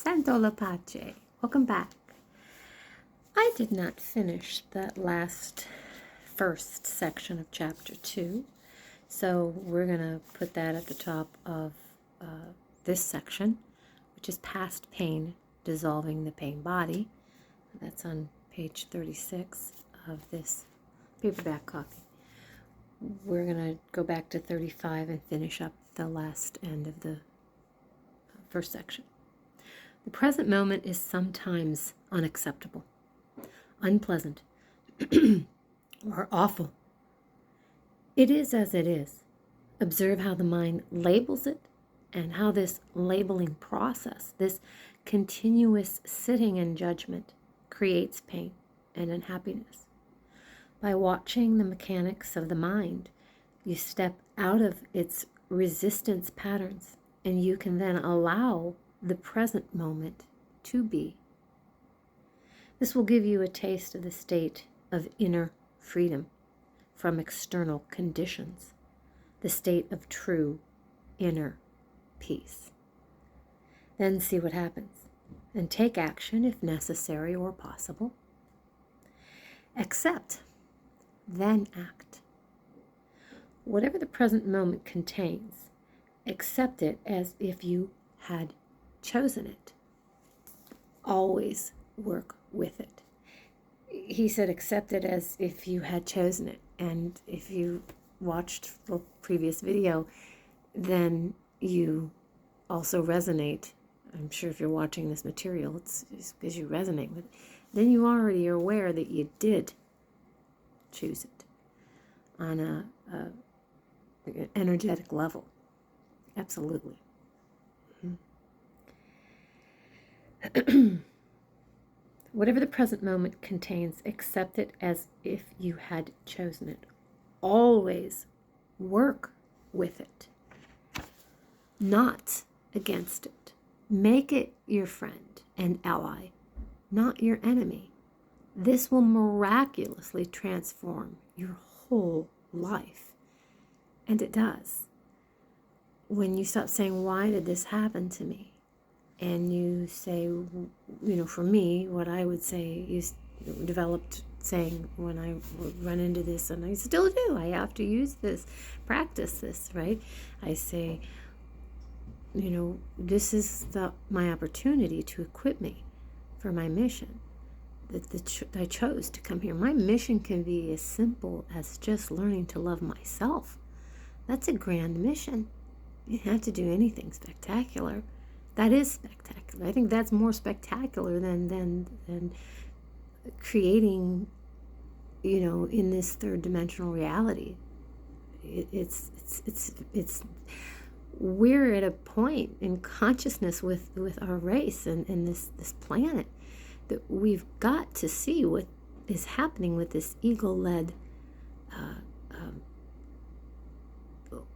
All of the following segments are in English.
Santo la pace. Welcome back. I did not finish that first section of chapter 2, so we're going to put that at the top of this section, which is past pain, dissolving the pain body. That's on page 36 of this paperback copy. We're going to go back to 35 and finish up the last end of the first section. The present moment is sometimes unacceptable, unpleasant, or awful. It is as it is. Observe how the mind labels it and how this labeling process, this continuous sitting in judgment, creates pain and unhappiness. By watching the mechanics of the mind, you step out of its resistance patterns, and you can then allow the present moment to be. This will give you a taste of the state of inner freedom from external conditions, the state of true inner peace. Then see what happens, and take action if necessary or possible. Accept, then act. Whatever the present moment contains, accept it as if you had chosen it. Always work with it. He said accept it as if you had chosen it. And if you watched the previous video, then you also resonate. I'm sure if you're watching this material, it's because you resonate with it. Then you already are aware that you did choose it on an energetic level. Absolutely. Whatever the present moment contains, accept it as if you had chosen it. Always work with it, not against it. Make it your friend and ally, not your enemy. This will miraculously transform your whole life. And it does. When you stop saying, why did this happen to me? And you say, for me, what I would say is developed saying when I would run into this, and I still do, I have to use this, practice this, right? I say, this is my opportunity to equip me for my mission. That I chose to come here. My mission can be as simple as just learning to love myself. That's a grand mission. You don't have to do anything spectacular. That is spectacular. I think that's more spectacular than creating, in this third dimensional reality. It's we're at a point in consciousness with our race and this planet that we've got to see what is happening with this ego-led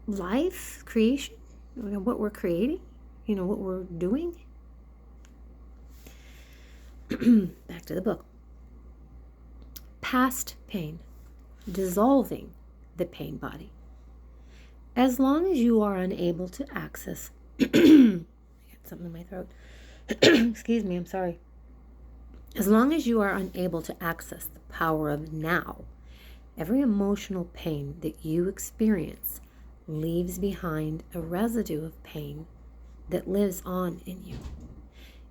life creation, what we're creating, what we're doing. Back to the book. Past pain, dissolving the pain body. As long as you are unable to access, I got something in my throat. Excuse me, I'm sorry. As long as you are unable to access the power of now, every emotional pain that you experience leaves behind a residue of pain that lives on in you.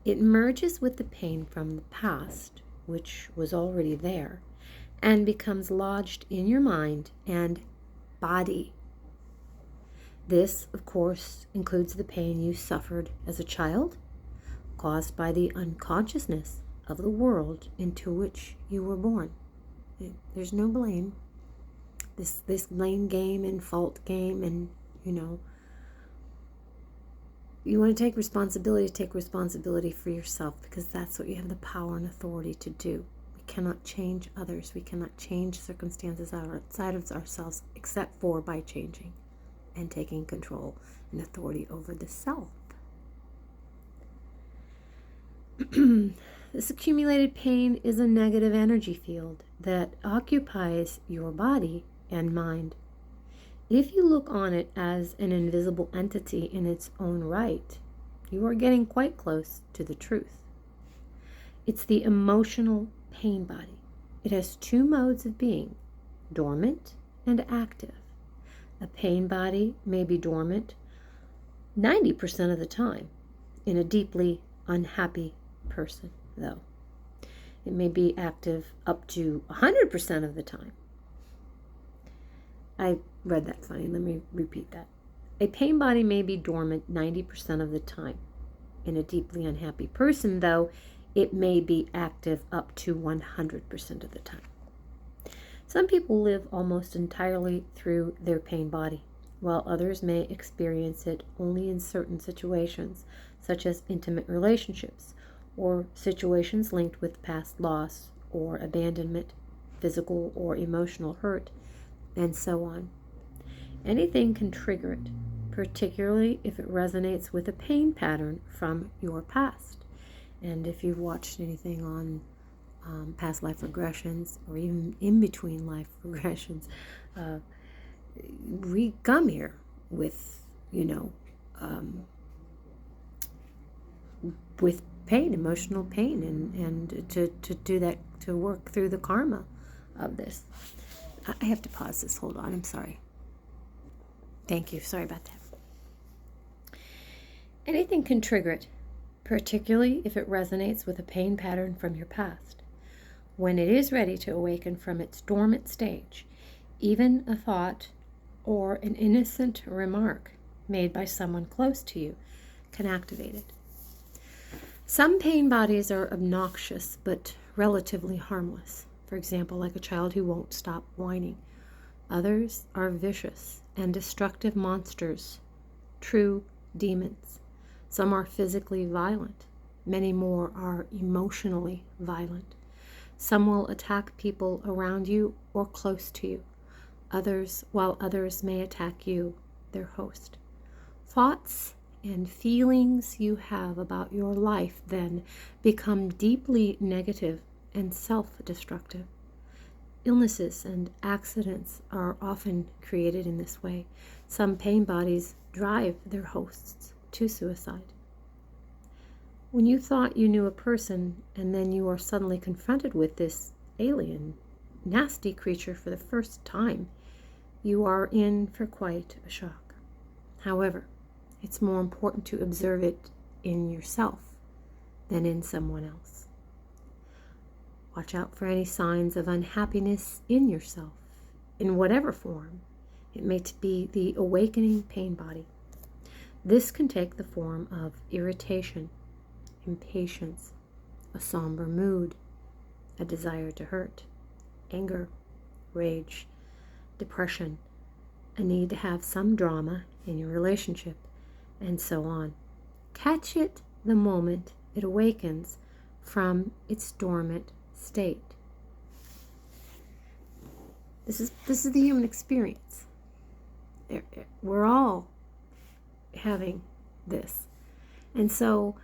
It merges with the pain from the past, which was already there, and becomes lodged in your mind and body. This, of course, includes the pain you suffered as a child, caused by the unconsciousness of the world into which you were born. There's no blame. This blame game and fault game, and you want to take responsibility for yourself, because that's what you have the power and authority to do. We cannot change others. We cannot change circumstances outside of ourselves except for by changing and taking control and authority over the self. This accumulated pain is a negative energy field that occupies your body and mind. If you look on it as an invisible entity in its own right, You are getting quite close to the truth. It's the emotional pain body. It has two modes of being, dormant and active. A pain body may be dormant 90% of the time in a deeply unhappy person, though. It may be active up to 100% of the time. I read that funny. Let me repeat that. A pain body may be dormant 90% of the time. In a deeply unhappy person, though, it may be active up to 100% of the time. Some people live almost entirely through their pain body, while others may experience it only in certain situations, such as intimate relationships, or situations linked with past loss or abandonment, physical or emotional hurt, and so on. Anything can trigger it, particularly if it resonates with a pain pattern from your past. And if you've watched anything on past life regressions, or even in between life regressions, we come here with, with pain, emotional pain, and to do that, to work through the karma of this. I have to pause this. Hold on. I'm sorry. Thank you. Sorry about that. Anything can trigger it, particularly if it resonates with a pain pattern from your past. When it is ready to awaken from its dormant stage, even a thought or an innocent remark made by someone close to you can activate it. Some pain bodies are obnoxious but relatively harmless. For example, like a child who won't stop whining. Others are vicious and destructive monsters, true demons. Some are physically violent. Many more are emotionally violent. Some will attack people around you or close to you. While others may attack you, their host. Thoughts and feelings you have about your life then become deeply negative and self-destructive. Illnesses and accidents are often created in this way. Some pain bodies drive their hosts to suicide. When you thought you knew a person and then you are suddenly confronted with this alien, nasty creature for the first time, you are in for quite a shock. However, it's more important to observe it in yourself than in someone else. Watch out for any signs of unhappiness in yourself, in whatever form. It may be the awakening pain body. This can take the form of irritation, impatience, a somber mood, a desire to hurt, anger, rage, depression, a need to have some drama in your relationship, and so on. Catch it the moment it awakens from its dormant state. This is the human experience. We're all having this. And so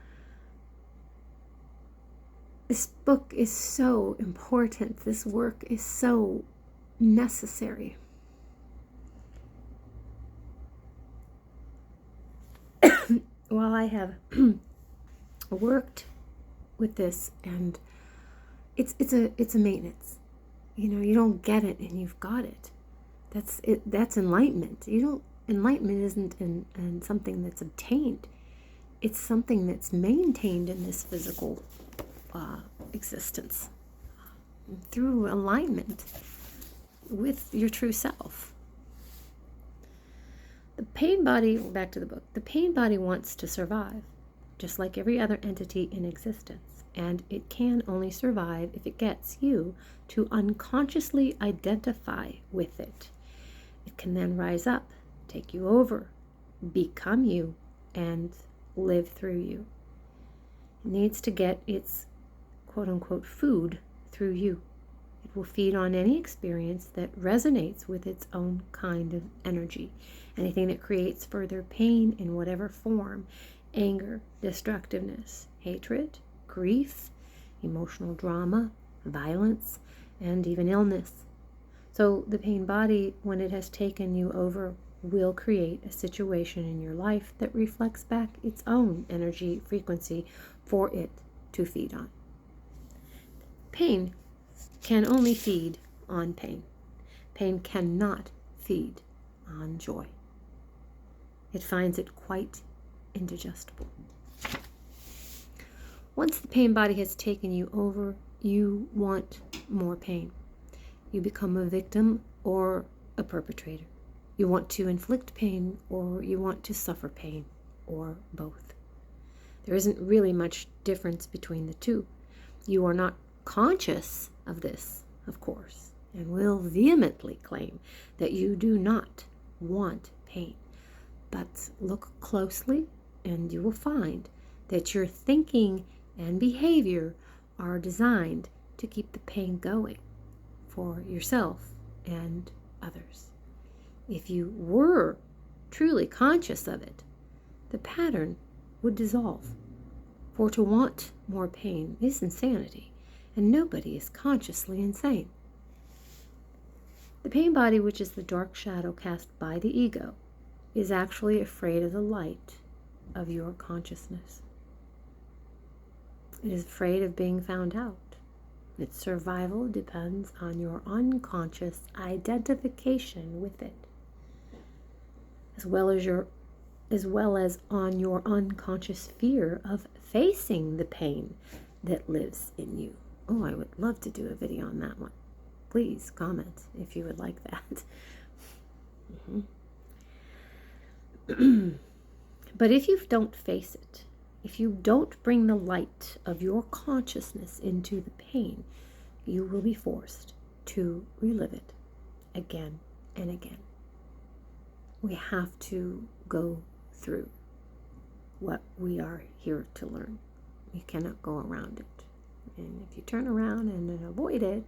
this book is so important. This work is so necessary. While I have worked with this, and it's a maintenance. You don't get it and you've got it. That's enlightenment. Enlightenment isn't something that's obtained. It's something that's maintained in this physical existence through alignment with your true self. The pain body, back to the book, the pain body wants to survive, just like every other entity in existence, and it can only survive if it gets you to unconsciously identify with it. It can then rise up, take you over, become you, and live through you. It needs to get its quote-unquote food through you. It will feed on any experience that resonates with its own kind of energy. Anything that creates further pain in whatever form, anger, destructiveness, hatred, grief, emotional drama, violence, and even illness. So the pain body, when it has taken you over will create a situation in your life that reflects back its own energy frequency for it to feed on. Pain can only feed on pain. Pain cannot feed on joy. It finds it quite indigestible. Once the pain body has taken you over, you want more pain. You become a victim or a perpetrator. You want to inflict pain or you want to suffer pain, or both. There isn't really much difference between the two. You are not conscious of this, of course, and will vehemently claim that you do not want pain. But look closely and you will find that your thinking and behavior are designed to keep the pain going for yourself and others. If you were truly conscious of it, the pattern would dissolve. For to want more pain is insanity, and nobody is consciously insane. The pain body, which is the dark shadow cast by the ego, is actually afraid of the light of your consciousness. It is afraid of being found out. Its survival depends on your unconscious identification with it, as well as on your unconscious fear of facing the pain that lives in you. Oh, I would love to do a video on that one. Please comment if you would like that. But if you don't face it, if you don't bring the light of your consciousness into the pain, you will be forced to relive it again and again. We have to go through what we are here to learn. You cannot go around it. And if you turn around and then avoid it,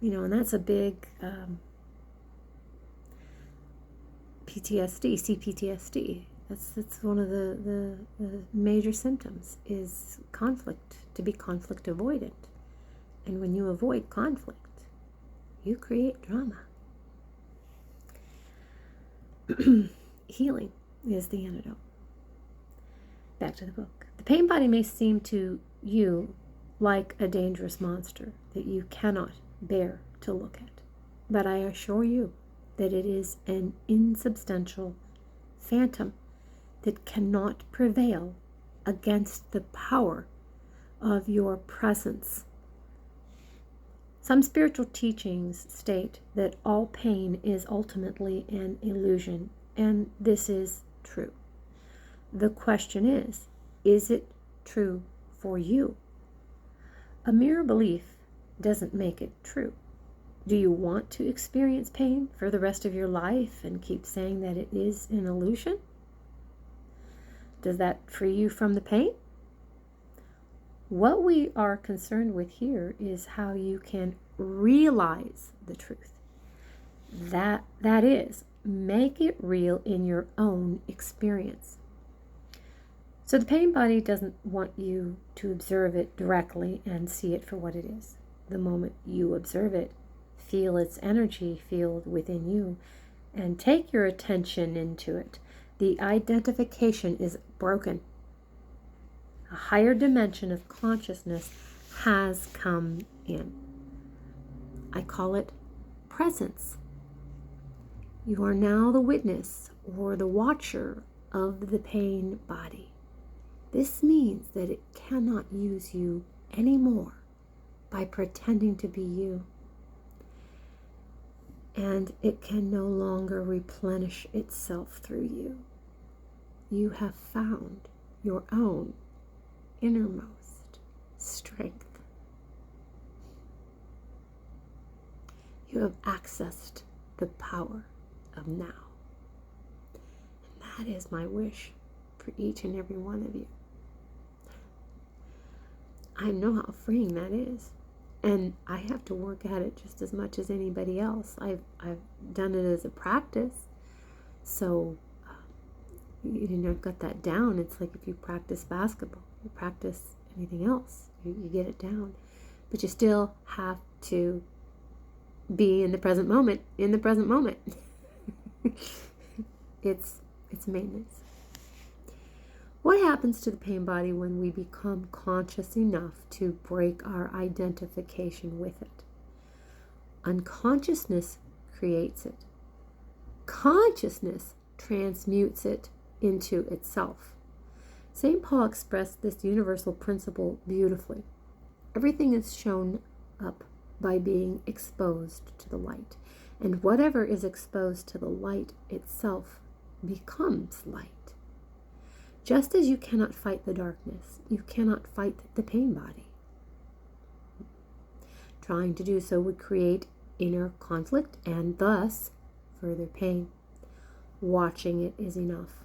and that's a big PTSD, CPTSD. That's one of the major symptoms is conflict, to be conflict avoidant. And when you avoid conflict, you create drama. Healing is the antidote. Back to the book. The pain body may seem to you like a dangerous monster that you cannot bear to look at. But I assure you that it is an insubstantial phantom that cannot prevail against the power of your presence. Some spiritual teachings state that all pain is ultimately an illusion, and this is true. The question is it true for you? A mere belief doesn't make it true. Do you want to experience pain for the rest of your life and keep saying that it is an illusion? Does that free you from the pain? What we are concerned with here is how you can realize the truth. That is, make it real in your own experience. So the pain body doesn't want you to observe it directly and see it for what it is. The moment you observe it, feel its energy field within you, and take your attention into it, the identification is broken. A higher dimension of consciousness has come in. I call it presence. You are now the witness or the watcher of the pain body. This means that it cannot use you anymore by pretending to be you. And it can no longer replenish itself through you. You have found your own innermost strength. You have accessed the power of now. And that is my wish for each and every one of you. I know how freeing that is. And I have to work at it just as much as anybody else. I've done it as a practice. So, I've got that down. It's like if you practice basketball, you practice anything else, you get it down. But you still have to be in the present moment, It's maintenance. What happens to the pain body when we become conscious enough to break our identification with it? Unconsciousness creates it. Consciousness transmutes it into itself. St. Paul expressed this universal principle beautifully. Everything is shown up by being exposed to the light, and whatever is exposed to the light itself becomes light. Just as you cannot fight the darkness, you cannot fight the pain body. Trying to do so would create inner conflict and thus further pain. Watching it is enough.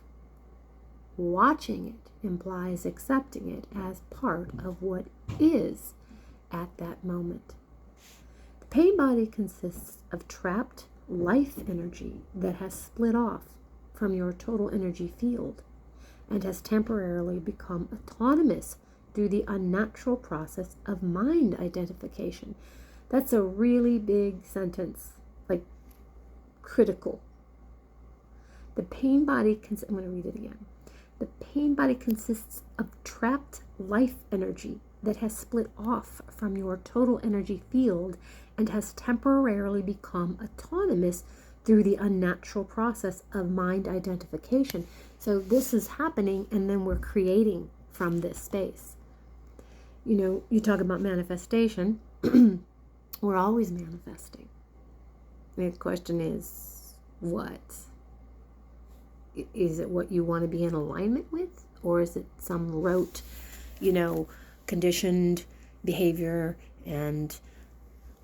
Watching it implies accepting it as part of what is at that moment. The pain body consists of trapped life energy that has split off from your total energy field and has temporarily become autonomous through the unnatural process of mind identification. That's a really big sentence, like critical. The pain body I'm going to read it again. The pain body consists of trapped life energy that has split off from your total energy field and has temporarily become autonomous through the unnatural process of mind identification. So this is happening, and then we're creating from this space. You know, you talk about manifestation. We're always manifesting. The question is, what? Is it what you want to be in alignment with? Or is it some rote, conditioned behavior? And,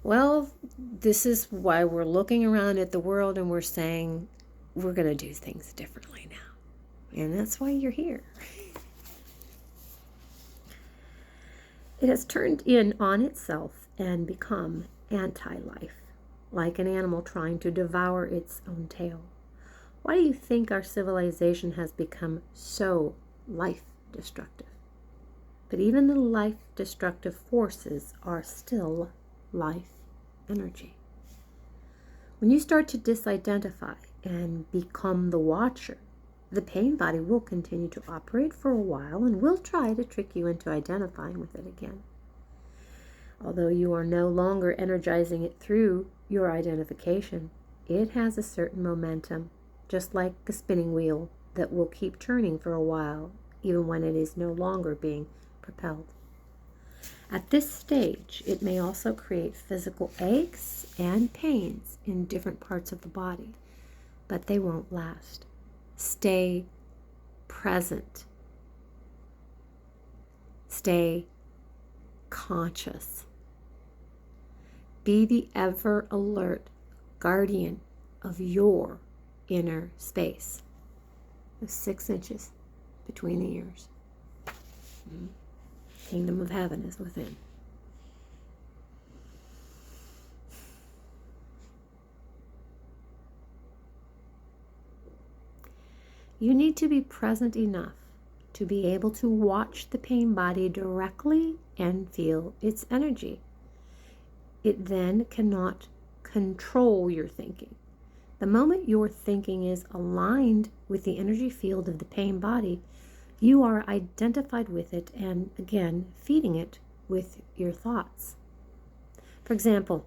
well, this is why we're looking around at the world and we're saying, we're going to do things differently now. And that's why you're here. It has turned in on itself and become anti-life, like an animal trying to devour its own tail. Why do you think our civilization has become so life-destructive? But even the life-destructive forces are still life energy. When you start to disidentify and become the watcher, the pain body will continue to operate for a while and will try to trick you into identifying with it again. Although you are no longer energizing it through your identification, it has a certain momentum, just like a spinning wheel that will keep turning for a while, even when it is no longer being propelled. At this stage, it may also create physical aches and pains in different parts of the body, but they won't last. Stay present. Stay conscious. Be the ever alert guardian of your inner space. The 6 inches between the ears. Kingdom of heaven is within. You need to be present enough to be able to watch the pain body directly and feel its energy. It then cannot control your thinking. The moment your thinking is aligned with the energy field of the pain body, you are identified with it and, again, feeding it with your thoughts. For example,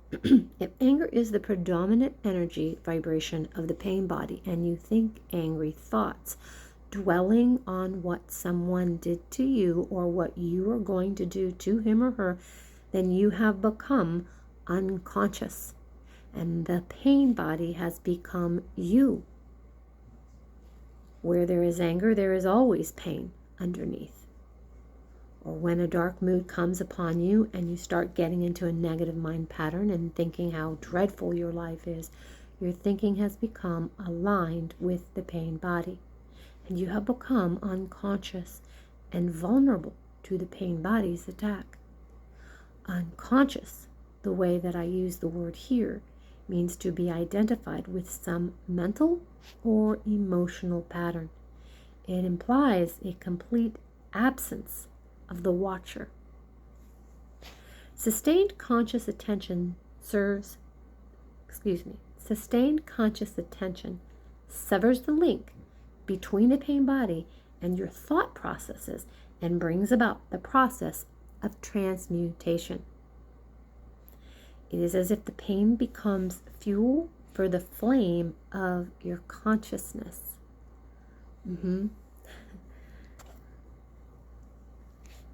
if anger is the predominant energy vibration of the pain body and you think angry thoughts, dwelling on what someone did to you or what you are going to do to him or her, then you have become unconscious. And the pain body has become you. Where there is anger, there is always pain underneath. Or when a dark mood comes upon you and you start getting into a negative mind pattern and thinking how dreadful your life is, your thinking has become aligned with the pain body. And you have become unconscious and vulnerable to the pain body's attack. Unconscious, the way that I use the word here, means to be identified with some mental or emotional pattern. It implies a complete absence of the watcher. Sustained conscious attention severs the link between the pain body and your thought processes and brings about the process of transmutation. It is as if the pain becomes fuel for the flame of your consciousness.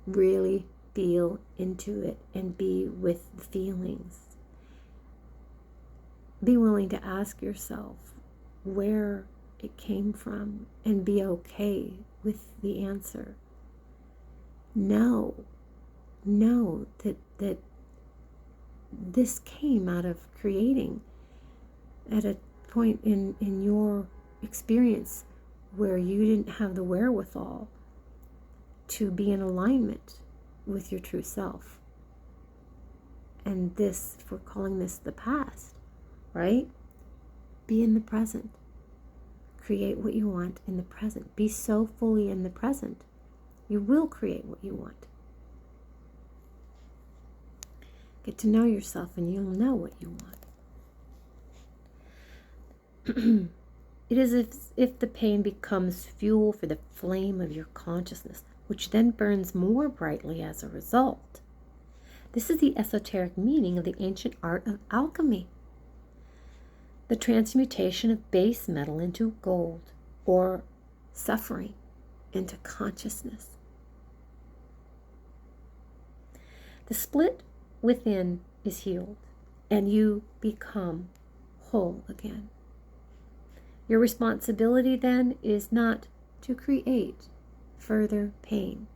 Really feel into it and be with the feelings. Be willing to ask yourself where it came from and be okay with the answer. Know that this came out of creating at a point in your experience where you didn't have the wherewithal to be in alignment with your true self. And this, if we're calling this the past, right? Be in the present. Create what you want in the present. Be so fully in the present. You will create what you want. Get to know yourself and you'll know what you want. It is as if the pain becomes fuel for the flame of your consciousness, which then burns more brightly as a result. This is the esoteric meaning of the ancient art of alchemy. The transmutation of base metal into gold, or suffering into consciousness. The split within is healed, and you become whole again. Your responsibility then is not to create further pain.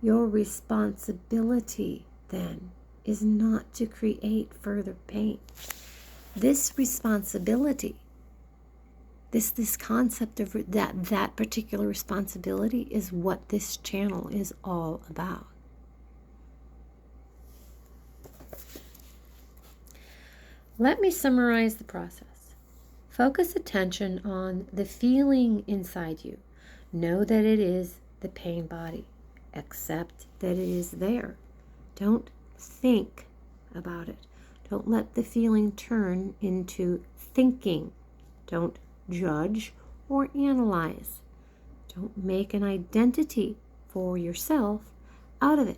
Your responsibility then is not to create further pain. This responsibility, this concept of that particular responsibility is what this channel is all about. Let me summarize the process. Focus attention on the feeling inside you. Know that it is the pain body. Accept that it is there. Don't think about it. Don't let the feeling turn into thinking. Don't judge or analyze. Don't make an identity for yourself out of it.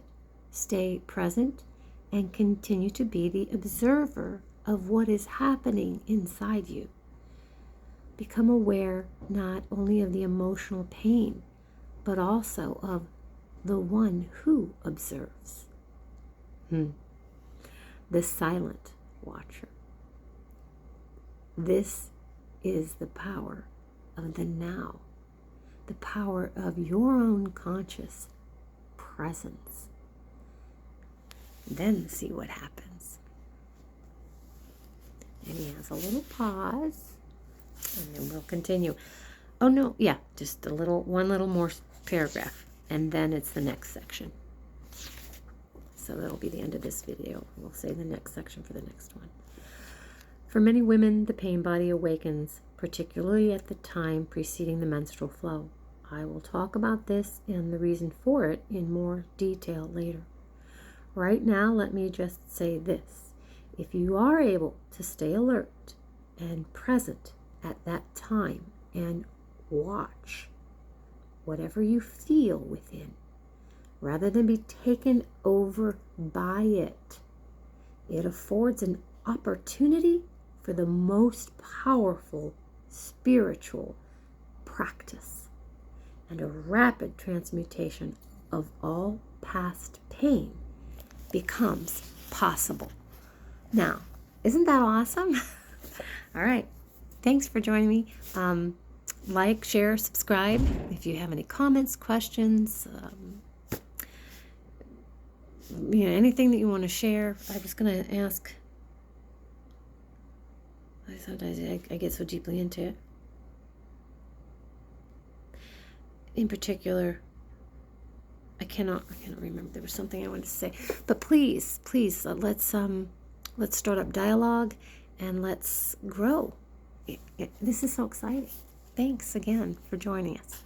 Stay present and continue to be the observer of what is happening inside you. Become aware not only of the emotional pain, but also of the one who observes. The silent watcher. This is the power of the now, the power of your own conscious presence. Then see what happens. And he has a little pause, and then we'll continue. Oh no, yeah, just one little more paragraph, and then it's the next section. So that'll be the end of this video. We'll say the next section for the next one. For many women, the pain body awakens, particularly at the time preceding the menstrual flow. I will talk about this and the reason for it in more detail later. Right now, let me just say this. If you are able to stay alert and present at that time and watch whatever you feel within, rather than be taken over by it, it affords an opportunity for the most powerful spiritual practice and a rapid transmutation of all past pain becomes possible. Now, isn't that awesome? All right. Thanks for joining me. Like, share, subscribe. If you have any comments, questions, anything that you want to share. I was going to ask. Sometimes I get so deeply into it. In particular, I cannot remember. There was something I wanted to say, but please, let's start up dialogue and let's grow. This is so exciting. Thanks again for joining us.